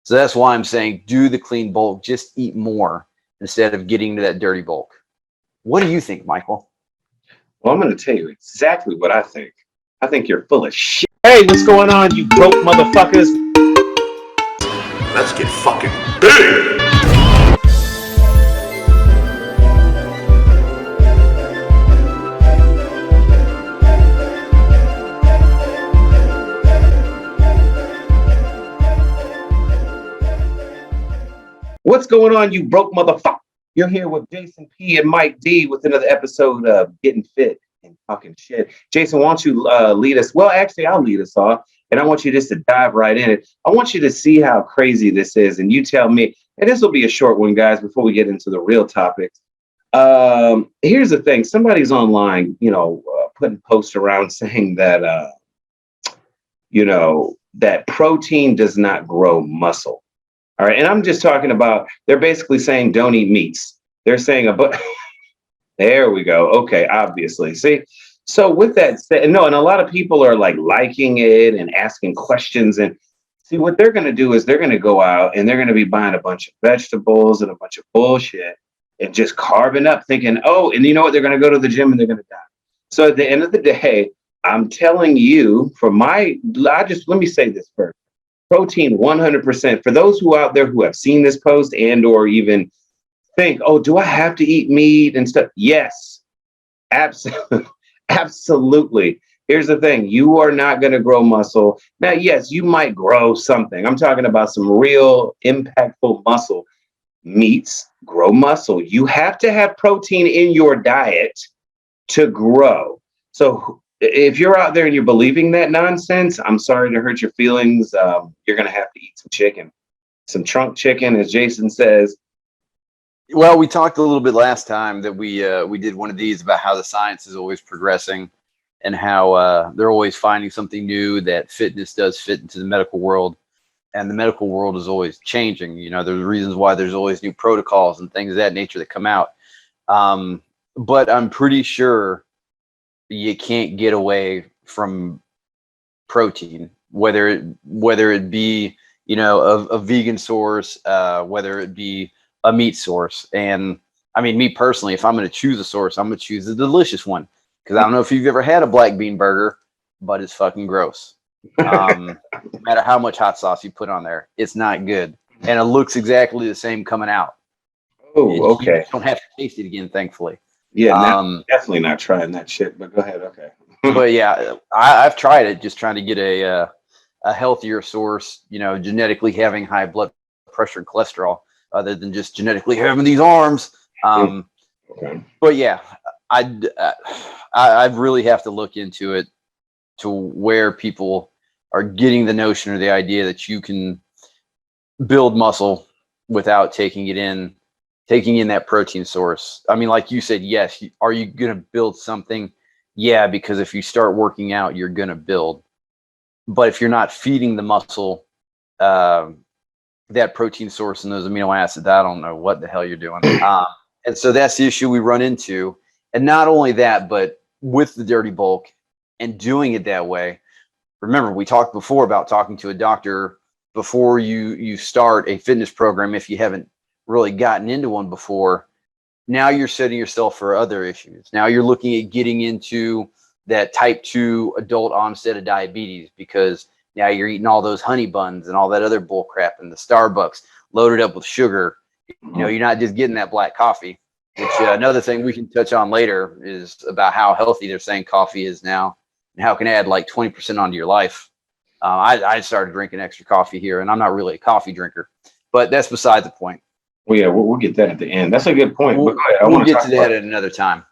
So that's why I'm saying do the clean bulk, just eat more instead of getting to that dirty bulk. What do you think, Michael? Well, I'm going to tell you exactly what I think. I think you're full of shit. Hey, what's going on, you broke motherfuckers? Let's get fucking big! What's going on, you broke motherfucker? You're here with Jason P and Mike D with another episode of Getting Fit and Talking Shit. Jason, why don't you lead us? Well, actually, I'll lead us off, and I want you just to dive right in it. I want you to see how crazy this is, and you tell me, and this will be a short one, guys, before we get into the real topics. Here's the thing. Somebody's online, putting posts around saying that, that protein does not grow muscle. All right. And I'm just talking about, they're basically saying don't eat meats. They're saying, there we go. Okay. Obviously. See, so with that said, no, and a lot of people are like liking it and asking questions. And see, what they're going to do is they're going to go out and they're going to be buying a bunch of vegetables and a bunch of bullshit and just carving up thinking, oh, and you know what? They're going to go to the gym and they're going to die. So at the end of the day, I'm telling you let me say this first. Protein 100%. For those who out there who have seen this post and or even think, oh, do I have to eat meat and stuff? Yes, absolutely. Absolutely. Here's the thing. You are not going to grow muscle. Now, yes, you might grow something. I'm talking about some real impactful muscle. Meats grow muscle. You have to have protein in your diet to grow. So if you're out there and you're believing that nonsense, I'm sorry to hurt your feelings. You're going to have to eat some chicken, some trunk chicken, as Jason says. Well, we talked a little bit last time that we did one of these about how the science is always progressing and how they're always finding something new that fitness does fit into the medical world. And the medical world is always changing. There's reasons why there's always new protocols and things of that nature that come out. But I'm pretty sure you can't get away from protein, whether it be, a vegan source, whether it be a meat source. And I mean, me personally, if I'm going to choose a source, I'm going to choose a delicious one. Because I don't know if you've ever had a black bean burger, but it's fucking gross. No matter how much hot sauce you put on there, it's not good. And it looks exactly the same coming out. Oh, okay. You don't have to taste it again, thankfully. Yeah, definitely not trying that shit, but go ahead. Okay. But yeah, I've tried it, just trying to get a healthier source, genetically having high blood pressure and cholesterol, other than just genetically having these arms. Okay. But yeah, I really have to look into it to where people are getting the notion or the idea that you can build muscle without taking in that protein source. I mean, like you said, yes. Are you going to build something? Yeah, because if you start working out, you're going to build. But if you're not feeding the muscle that protein source and those amino acids, I don't know what the hell you're doing. And so that's the issue we run into. And not only that, but with the dirty bulk and doing it that way. Remember, we talked before about talking to a doctor before you start a fitness program if you haven't really gotten into one before. Now you're setting yourself for other issues. Now you're looking at getting into that type 2 adult onset of diabetes because now you're eating all those honey buns and all that other bull crap and the Starbucks loaded up with sugar. You're not just getting that black coffee, which another thing we can touch on later is about how healthy they're saying coffee is now and how it can add like 20% onto your life. I started drinking extra coffee here, and I'm not really a coffee drinker, but that's beside the point. Well, yeah, we'll get that at the end. That's a good point. We'll get to that at another time.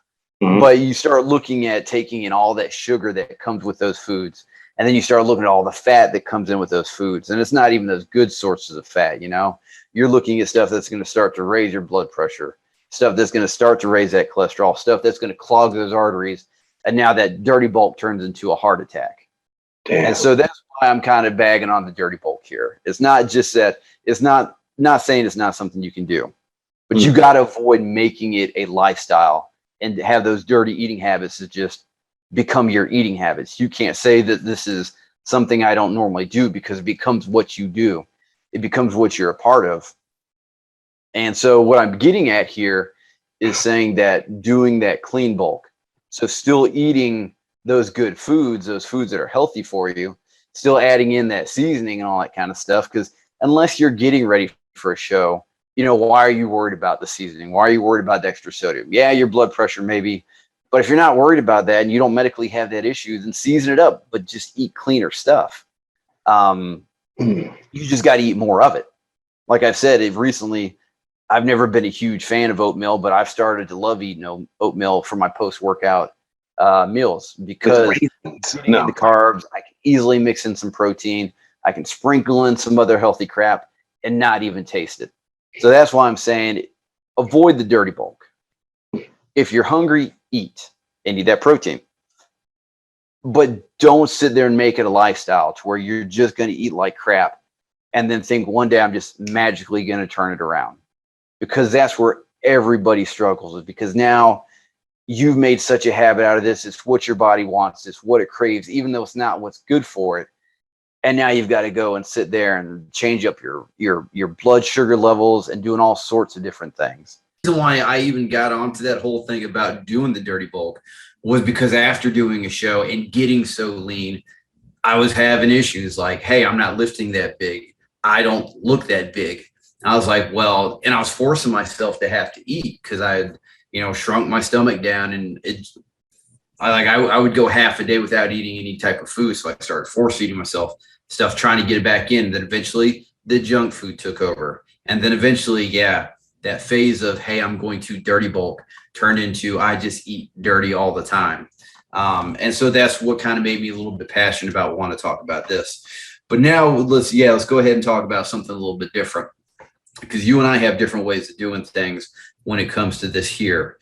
Mm-hmm. But you start looking at taking in all that sugar that comes with those foods. And then you start looking at all the fat that comes in with those foods. And it's not even those good sources of fat, You're looking at stuff that's going to start to raise your blood pressure, stuff that's going to start to raise that cholesterol, stuff that's going to clog those arteries. And now that dirty bulk turns into a heart attack. Damn. And so that's why I'm kind of bagging on the dirty bulk here. It's not just that, it's not saying it's not something you can do, but you got to avoid making it a lifestyle and have those dirty eating habits that just become your eating habits. You can't say that this is something I don't normally do because it becomes what you do. It becomes what you're a part of. And so what I'm getting at here is saying that doing that clean bulk, so still eating those good foods, those foods that are healthy for you, still adding in that seasoning and all that kind of stuff. Because unless you're getting ready for a show, why are you worried about the seasoning? Why are you worried about the extra sodium? Yeah, your blood pressure maybe, but if you're not worried about that and you don't medically have that issue, then season it up, but just eat cleaner stuff. You just got to eat more of it. Like I've said, recently, I've never been a huge fan of oatmeal, but I've started to love eating oatmeal for my post-workout meals because getting the carbs, I can easily mix in some protein. I can sprinkle in some other healthy crap and not even taste it. So that's why I'm saying avoid the dirty bulk. If you're hungry, eat and eat that protein. But don't sit there and make it a lifestyle to where you're just going to eat like crap and then think one day I'm just magically going to turn it around. Because that's where everybody struggles with, because now you've made such a habit out of this. It's what your body wants. It's what it craves, even though it's not what's good for it. And now you've got to go and sit there and change up your blood sugar levels and doing all sorts of different things. The reason why I even got onto that whole thing about doing the dirty bulk was because after doing a show and getting so lean, I was having issues like, hey, I'm not lifting that big. I don't look that big. I was like, well, and I was forcing myself to have to eat because I had, shrunk my stomach down, and I would go half a day without eating any type of food. So I started force feeding myself stuff, trying to get it back in. Then eventually the junk food took over. And then eventually, that phase of, hey, I'm going to dirty bulk turned into, I just eat dirty all the time. And so that's what kind of made me a little bit passionate about wanting to talk about this. But now let's go ahead and talk about something a little bit different, because you and I have different ways of doing things when it comes to this here.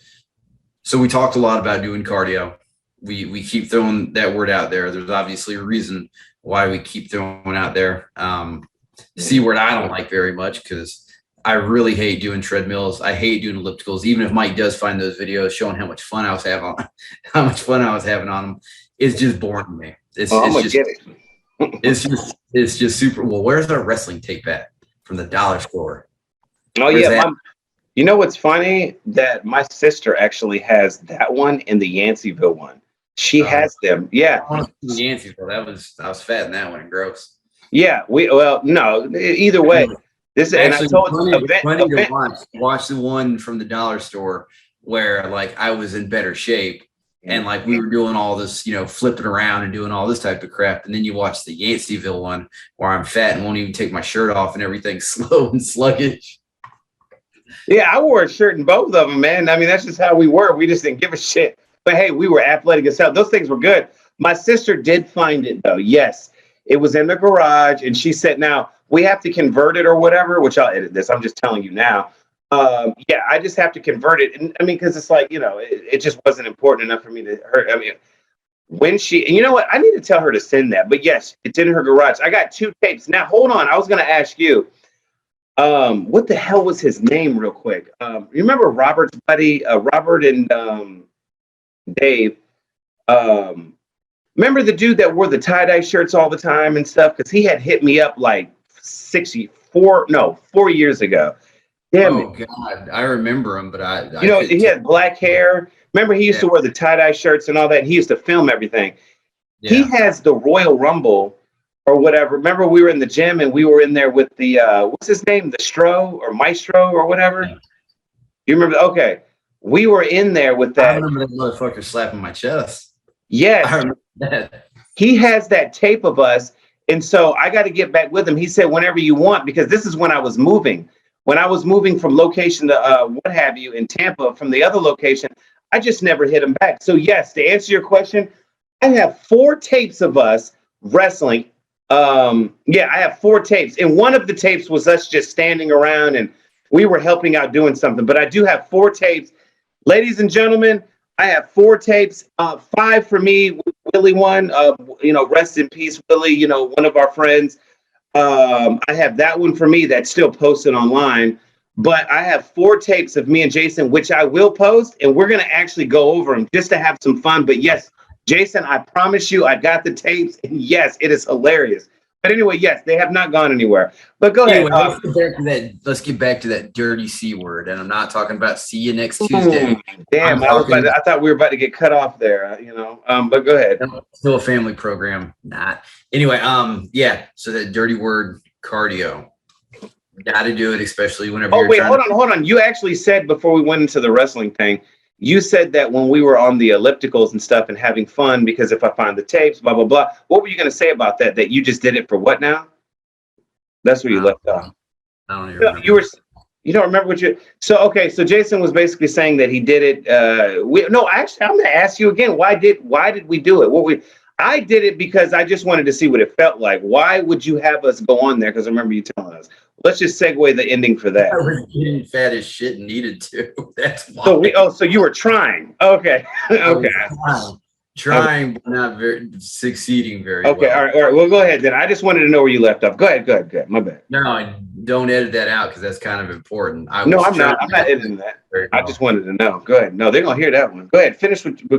So we talked a lot about doing cardio. We keep throwing that word out there. There's obviously a reason why we keep throwing out there. C word I don't like very much, because I really hate doing treadmills. I hate doing ellipticals. Even if Mike does find those videos showing how much fun I was having on them, it's just boring to me. It's just super. Well, where's our wrestling tape at from the dollar store? Oh, yeah. You know what's funny? That my sister actually has that one and the Yanceyville one. She has them. Yeah. I want to see the Yanceyville. I was fat in that one. Gross. Yeah. No. Either way, this and actually, I told funny to watch the one from the dollar store where like I was in better shape and like we were doing all this, flipping around and doing all this type of crap, and then you watch the Yanceyville one where I'm fat and won't even take my shirt off and everything's slow and sluggish. Yeah, I wore a shirt in both of them, man. I mean, that's just how we were. We just didn't give a shit. But hey, we were athletic as hell. Those things were good. My sister did find it, though. Yes, it was in the garage, and she said, now, we have to convert it or whatever, which I'll edit this. I'm just telling you now. I just have to convert it. And I mean, because it's like, it just wasn't important enough for me to hurt. I mean, when she, and you know what? I need to tell her to send that. But yes, it's in her garage. I got 2 tapes. Now, hold on. I was going to ask you. What the hell was his name real quick? You remember Robert's buddy, Robert and Dave? Remember the dude that wore the tie-dye shirts all the time and stuff? Because he had hit me up like 4 years ago. Damn it. God, I remember him, but he had black hair. Remember he used to wear the tie-dye shirts and all that? And he used to film everything. Yeah. He has the Royal Rumble or whatever. Remember we were in the gym and we were in there with the, what's his name? The Stro or Maestro or whatever. Yeah. You remember? Okay. We were in there with that. I remember that motherfucker slapping my chest. Yes. I remember that. He has that tape of us. And so I got to get back with him. He said, whenever you want, because this is when I was moving. When I was moving from location to what have you in Tampa from the other location, I just never hit him back. So yes, to answer your question, I have 4 tapes of us wrestling. I have 4 tapes. And one of the tapes was us just standing around and we were helping out doing something. But I do have 4 tapes. Ladies and gentlemen, I have 4 tapes, 5 for me, Willie one, rest in peace, Willie, one of our friends. I have that one for me that's still posted online, but I have 4 tapes of me and Jason, which I will post, and we're going to actually go over them just to have some fun. But yes, Jason, I promise you, I got the tapes, and yes, it is hilarious. But anyway, yes, they have not gone anywhere. But go Anyway, ahead. let's get back to that dirty C word. And I'm not talking about see you next Tuesday. Damn, I thought we were about to get cut off there, but go ahead. Still a family program. Not. Anyway, yeah. So that dirty word cardio. Got to do it, especially whenever Oh, wait, hold on. You actually said before we went into the wrestling thing, you said that when we were on the ellipticals and stuff and having fun, because if I find the tapes, blah, blah, blah. What were you going to say about that? That you just did it for what now? That's where you left off. I don't even remember. You don't remember what you. So, okay. So Jason was basically saying that he did it. Actually, I'm going to ask you again. Why did we do it? I did it because I just wanted to see what it felt like. Why would you have us go on there? Because I remember you telling us. Let's just segue the ending for that. I was getting fat as shit and needed to. That's why. So you were trying. Okay. Okay. Trying, but not succeeding very well. Okay. All right. Well, go ahead then. I just wanted to know where you left off. Go ahead. My bad. No, don't edit that out because that's kind of important. I'm not editing that. I just wanted to know. Go ahead. No, they're gonna hear that one. Go ahead. Go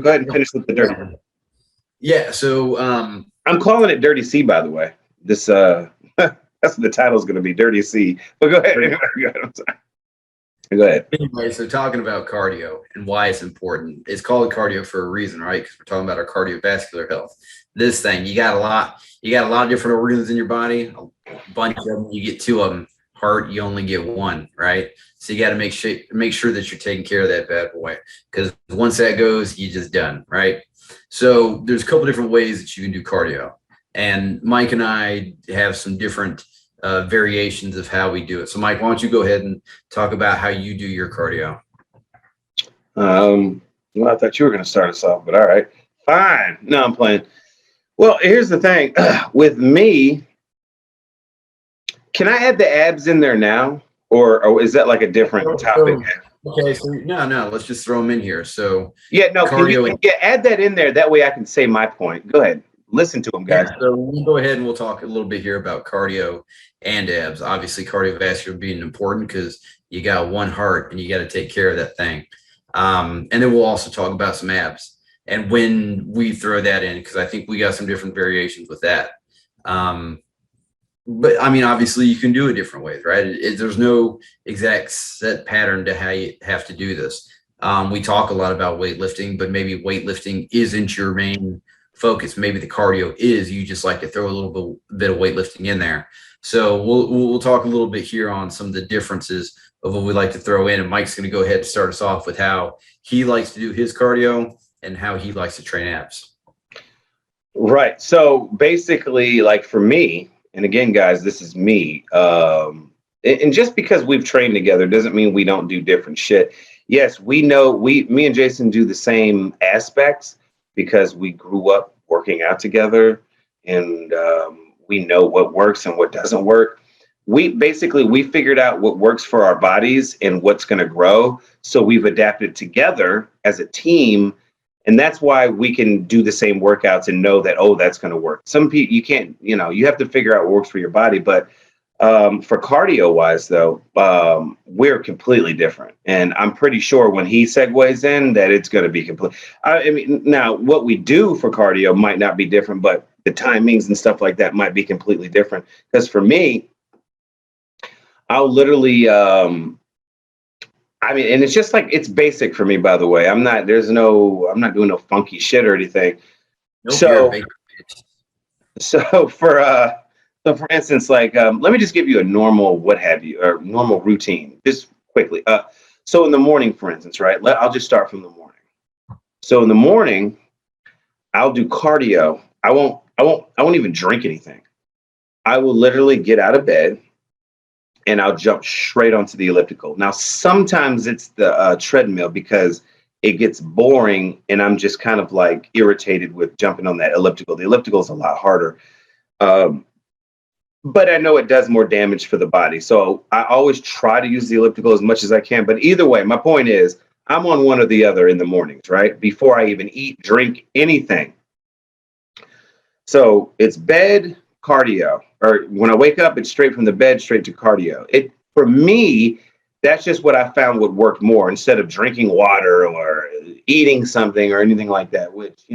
ahead and finish with the dirty one. Yeah. So I'm calling it Dirty C, by the way. This that's what the title's gonna be, Dirty C. But go ahead. I'm sorry. Go ahead. Anyway, so talking about cardio and why it's important. It's called cardio for a reason, right? Because we're talking about our cardiovascular health. This thing, you got a lot of different organs in your body, a bunch of them, you get 2 of them. Heart, you only get 1, right? So you got to make sure that you're taking care of that bad boy. Because once that goes, you're just done, right? So there's a couple different ways that you can do cardio. And Mike and I have some different variations of how we do it. So Mike, why don't you go ahead and talk about how you do your cardio? Well, I thought you were going to start us off, but all right, fine. No, I'm playing. Well, here's the thing with me. Can I add the abs in there now, or is that like a different topic? Okay, so no, let's just throw them in here. So yeah, no, add that in there. That way I can say my point. Go ahead. Listen to them, guys. Yeah, so we'll go ahead and we'll talk a little bit here about cardio and abs. Obviously, cardiovascular being important because you got one heart and you got to take care of that thing. And then we'll also talk about some abs and when we throw that in, because I think we got some different variations with that. But I mean, obviously, you can do it different ways, right? There's no exact set pattern to how you have to do this. We talk a lot about weightlifting, but maybe weightlifting isn't your main focus. Maybe the cardio is. You just like to throw a little bit of weightlifting in there. So we'll talk a little bit here on some of the differences of what we like to throw in. And Mike's going to go ahead and start us off with how he likes to do his cardio and how he likes to train abs. Right. So basically, like for me, and again, guys, this is me. And just because we've trained together doesn't mean we don't do different shit. Yes, we know me and Jason do the same aspects because we grew up working out together, and we know what works and what doesn't work. We figured out what works for our bodies and what's going to grow. So we've adapted together as a team. And that's why we can do the same workouts and know that, oh, that's going to work. Some people, you can't, you have to figure out what works for your body. But for cardio wise, though, we're completely different. And I'm pretty sure when he segues in that it's going to be complete. I mean, now what we do for cardio might not be different, but the timings and stuff like that might be completely different. Because for me, I'll literally, and it's just like, it's basic for me, by the way. I'm not doing no funky shit or anything. Nope, so for instance, like, let me just give you a normal, or normal routine, just quickly. So in the morning, for instance, right? I'll just start from the morning. So in the morning, I'll do cardio. I won't even drink anything. I will literally get out of bed and I'll jump straight onto the elliptical. Now, sometimes it's the treadmill because it gets boring and I'm just kind of like irritated with jumping on that elliptical. The elliptical is a lot harder. But I know it does more damage for the body. So I always try to use the elliptical as much as I can. But either way, my point is I'm on one or the other in the mornings, right? Before I even eat, drink, anything. So it's bed, cardio, or when I wake up, it's straight from the bed, straight to cardio. For me, that's just what I found would work more instead of drinking water or eating something or anything like that, which,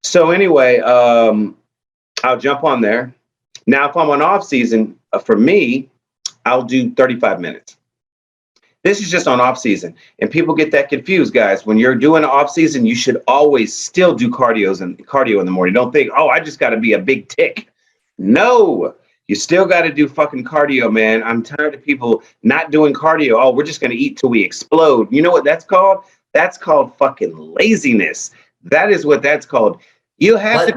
So anyway, I'll jump on there. Now, if I'm on off season, for me, I'll do 35 minutes. This is just on off season. And people get that confused, guys. When you're doing off season, you should always still do cardio in the morning. Don't think, oh, I just got to be a big tick. No, you still got to do fucking cardio, man. I'm tired of people not doing cardio. Oh, we're just going to eat till we explode. You know what that's called? That's called fucking laziness. That is what that's called. You have to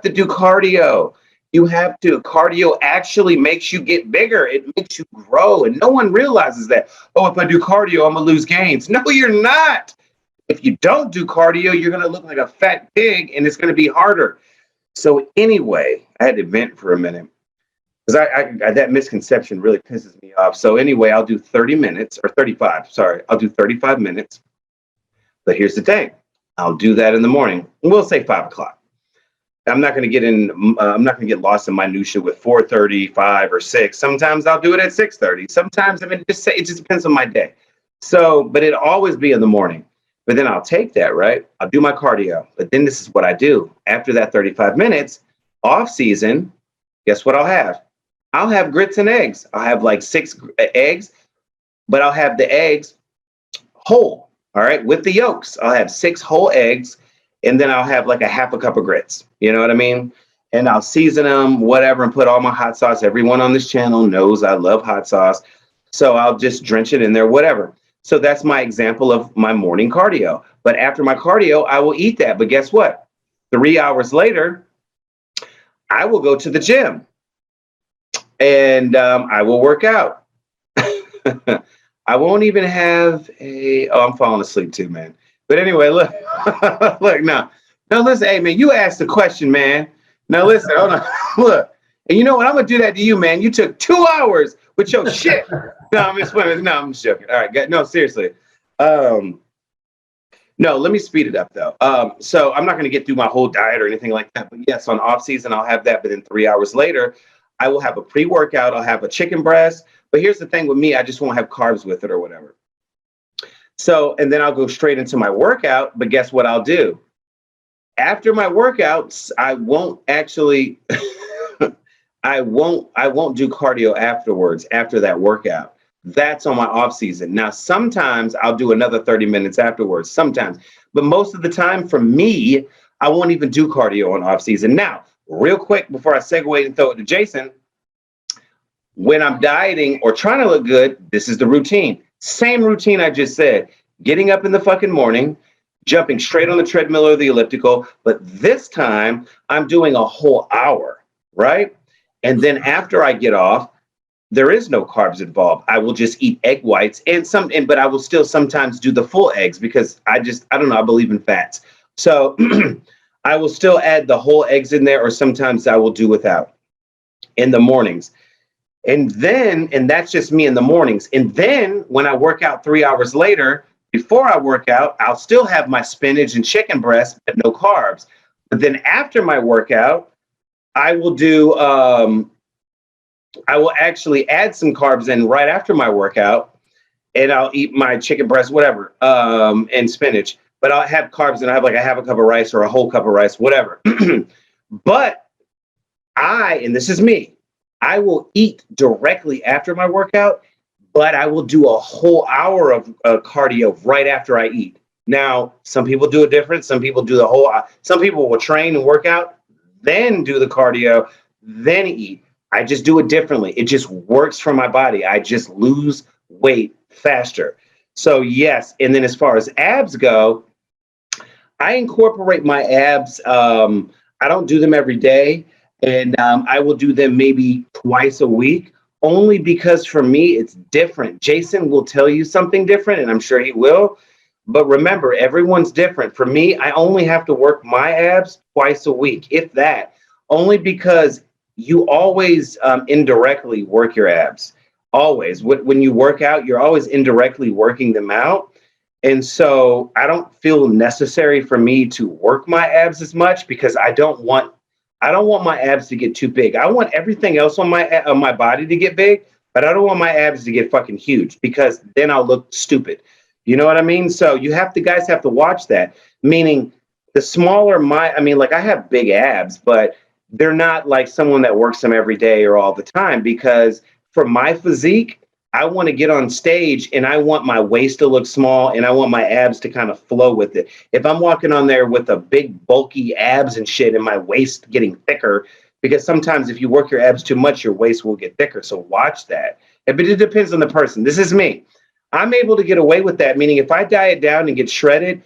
do cardio. You have to. Cardio actually makes you get bigger. It makes you grow. And no one realizes that. Oh, if I do cardio, I'm going to lose gains. No, you're not. If you don't do cardio, you're going to look like a fat pig and it's going to be harder. So anyway, I had to vent for a minute because I that misconception really pisses me off. So anyway, I'll do 30 minutes or 35. Sorry, I'll do 35 minutes. But here's the thing. I'll do that in the morning. We'll say 5 o'clock. I'm not going to get lost in minutia with 4:30, 5 or 6. Sometimes I'll do it at 6:30. Sometimes, it just depends on my day. So, but it'll always be in the morning. But then I'll take that, right? I'll do my cardio. But then this is what I do. After that 35 minutes, off season, guess what I'll have? I'll have grits and eggs. I'll have like 6 eggs, but I'll have the eggs whole, all right, with the yolks. I'll have 6 whole eggs. And then I'll have like a half a cup of grits. You know what I mean? And I'll season them, whatever, and put all my hot sauce. Everyone on this channel knows I love hot sauce. So I'll just drench it in there, whatever. So that's my example of my morning cardio. But after my cardio, I will eat that. But guess what? 3 hours later, I will go to the gym. And I will work out. I won't even have I'm falling asleep too, man. But anyway, look, now listen, hey, man, you asked the question, man. Now, listen, hold on, look. And you know what? I'm going to do that to you, man. You took 2 hours with your shit. No, I'm just joking. All right, no, seriously. No, let me speed it up, though. So I'm not going to get through my whole diet or anything like that. But yes, on off season, I'll have that. But then 3 hours later, I will have a pre-workout. I'll have a chicken breast. But here's the thing with me. I just won't have carbs with it or whatever. So, and then I'll go straight into my workout, but guess what I'll do? After my workouts, I won't actually, I won't do cardio afterwards, after that workout. That's on my off season. Now, sometimes I'll do another 30 minutes afterwards, sometimes, but most of the time for me, I won't even do cardio on off season. Now, real quick, before I segue and throw it to Jason, when I'm dieting or trying to look good, this is the routine. Same routine I just said, getting up in the fucking morning, jumping straight on the treadmill or the elliptical, but this time I'm doing a whole hour, right? And then after I get off, there is no carbs involved. I will just eat egg whites but I will still sometimes do the full eggs because I don't know, I believe in fats. So I will still add the whole eggs in there, or sometimes I will do without in the mornings. And that's just me in the mornings. And then when I work out 3 hours later, before I work out, I'll still have my spinach and chicken breast, but no carbs. But then after my workout, I will actually add some carbs in right after my workout, and I'll eat my chicken breast, whatever, and spinach. But I'll have carbs and I have like a half a cup of rice or a whole cup of rice, whatever. But and this is me, I will eat directly after my workout, but I will do a whole hour of cardio right after I eat. Now, some people do it different. Some people do some people will train and work out, then do the cardio, then eat. I just do it differently. It just works for my body. I just lose weight faster. So yes, and then as far as abs go, I incorporate my abs. I don't do them every day. And I will do them maybe twice a week, only because for me, it's different. Jason will tell you something different, and I'm sure he will. But remember, everyone's different. For me, I only have to work my abs twice a week, if that, only because you always indirectly work your abs. Always. When you work out, you're always indirectly working them out. And so I don't feel necessary for me to work my abs as much because I don't want my abs to get too big. I want everything else on my body to get big, but I don't want my abs to get fucking huge because then I'll look stupid. You know what I mean? So guys have to watch that. Meaning the smaller I have big abs, but they're not like someone that works them every day or all the time, because for my physique, I want to get on stage and I want my waist to look small and I want my abs to kind of flow with it. If I'm walking on there with a big bulky abs and shit and my waist getting thicker, because sometimes if you work your abs too much, your waist will get thicker. So watch that. But it depends on the person. This is me. I'm able to get away with that, meaning if I diet down and get shredded,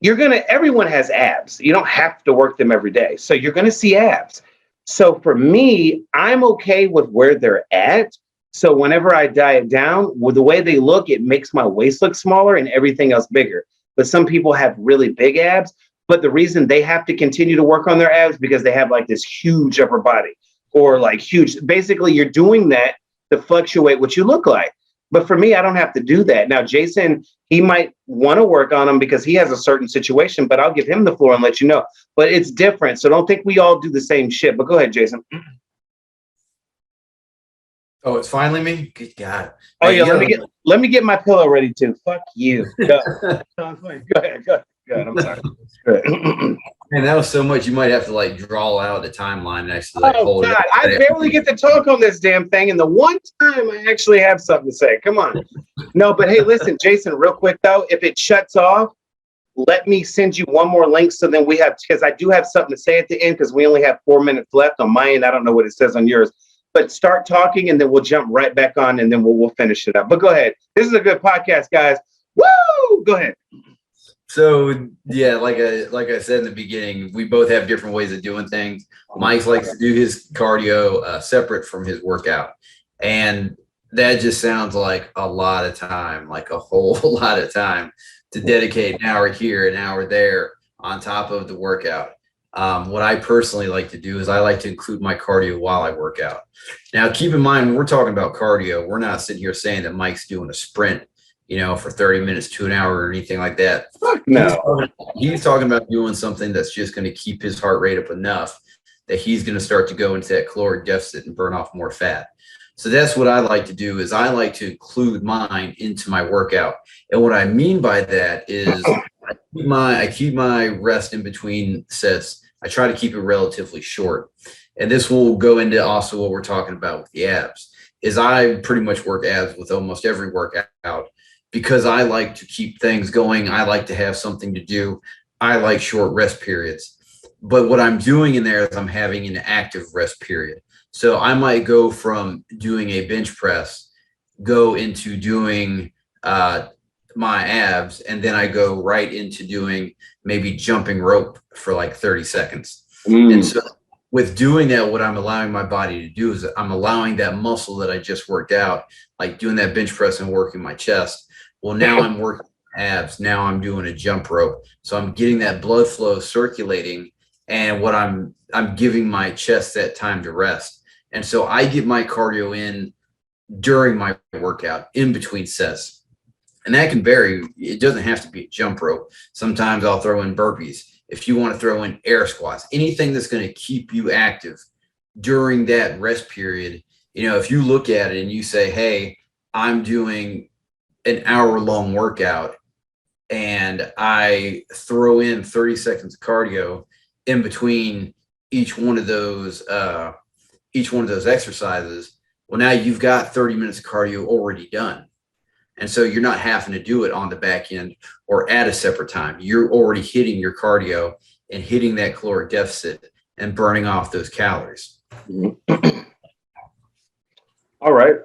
everyone has abs. You don't have to work them every day. So you're going to see abs. So for me, I'm okay with where they're at. So whenever I diet down, with the way they look, it makes my waist look smaller and everything else bigger. But some people have really big abs. But the reason they have to continue to work on their abs because they have like this huge upper body or like huge. Basically, you're doing that to fluctuate what you look like. But for me, I don't have to do that. Now, Jason, he might want to work on them because he has a certain situation, but I'll give him the floor and let you know. But it's different. So don't think we all do the same shit. But go ahead, Jason. Oh, it's finally me? Good God. Oh, yeah, let me get my pillow ready too. Fuck you. Go ahead. I'm sorry. Go ahead. Man, that was so much. You might have to like draw out the timeline and actually like hold God, it up. I barely get to talk on this damn thing, and the one time I actually have something to say. Come on. No, but hey, listen, Jason, real quick though, if it shuts off, let me send you one more link so then we have, because I do have something to say at the end because we only have 4 minutes left on my end. I don't know what it says on yours. But start talking and then we'll jump right back on and then we'll finish it up. But go ahead. This is a good podcast, guys. Woo! Go ahead. So yeah, like I said in the beginning, we both have different ways of doing things. Mike likes to do his cardio separate from his workout. And that just sounds like a lot of time, like a whole lot of time to dedicate an hour here, an hour there on top of the workout. What I personally like to do is I like to include my cardio while I work out. Now, keep in mind, when we're talking about cardio, we're not sitting here saying that Mike's doing a sprint, for 30 minutes to an hour or anything like that. No. He's talking about doing something that's just going to keep his heart rate up enough that he's going to start to go into that caloric deficit and burn off more fat. So that's what I like to do is I like to include mine into my workout. And what I mean by that is I keep my rest in between sets. I try to keep it relatively short. And this will go into also what we're talking about with the abs is I pretty much work abs with almost every workout because I like to keep things going. I like to have something to do. I like short rest periods. But what I'm doing in there is I'm having an active rest period. So I might go from doing a bench press, go into doing my abs, and then I go right into doing maybe jumping rope for like 30 seconds. And so with doing that, what I'm allowing my body to do is I'm allowing that muscle that I just worked out, like doing that bench press and working my chest. Well, now I'm working abs. Now I'm doing a jump rope. So I'm getting that blood flow circulating, and what I'm giving my chest that time to rest. And so I get my cardio in during my workout, in between sets. And that can vary. It doesn't have to be a jump rope. Sometimes I'll throw in burpees. If you want to throw in air squats, anything that's going to keep you active during that rest period. If you look at it and you say, hey, I'm doing an hour-long workout and I throw in 30 seconds of cardio in between each one of those exercises. Well, now you've got 30 minutes of cardio already done. And so you're not having to do it on the back end or at a separate time. You're already hitting your cardio and hitting that caloric deficit and burning off those calories. All right.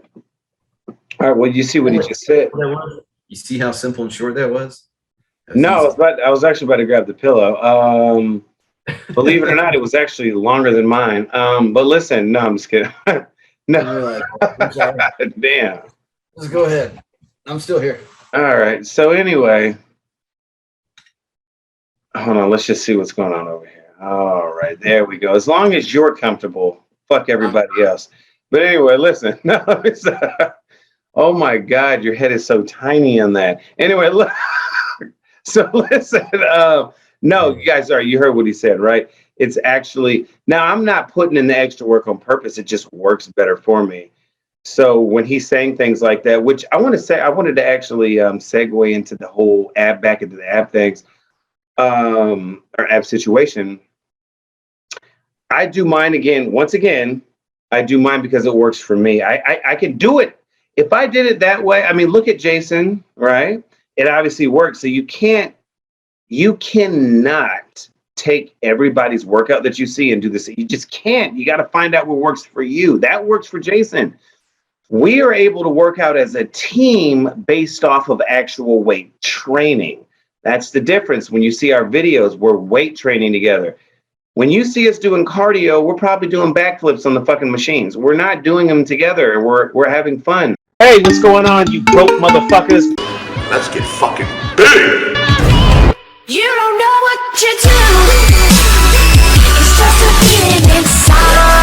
Well, you see what he just said. You see how simple and short that was? No, I was actually about to grab the pillow. Believe it or not, it was actually longer than mine. But listen, no, I'm just kidding. No. Damn. Just go ahead. I'm still here. All right. So anyway, hold on. Let's just see what's going on over here. All right. There we go. As long as you're comfortable, fuck everybody else. But anyway, listen. No, oh my God, your head is so tiny on that. Anyway, look. So listen. No, you guys you heard what he said, right? It's actually, now I'm not putting in the extra work on purpose. It just works better for me. So when he's saying things like that, which I wanted to actually segue into the whole back into the ab things, or ab situation. I do mine again. Once again, I do mine because it works for me. I can do it. If I did it that way, I mean, look at Jason, right? It obviously works. So you cannot take everybody's workout that you see and do this. You just can't. You got to find out what works for you. That works for Jason. We are able to work out as a team based off of actual weight training. That's the difference. When you see our videos, we're weight training together. When you see us doing cardio, we're probably doing backflips on the fucking machines. We're not doing them together, and we're having fun. Hey, what's going on, you broke motherfuckers? Let's get fucking big. You don't know what you do. It's just a feeling inside.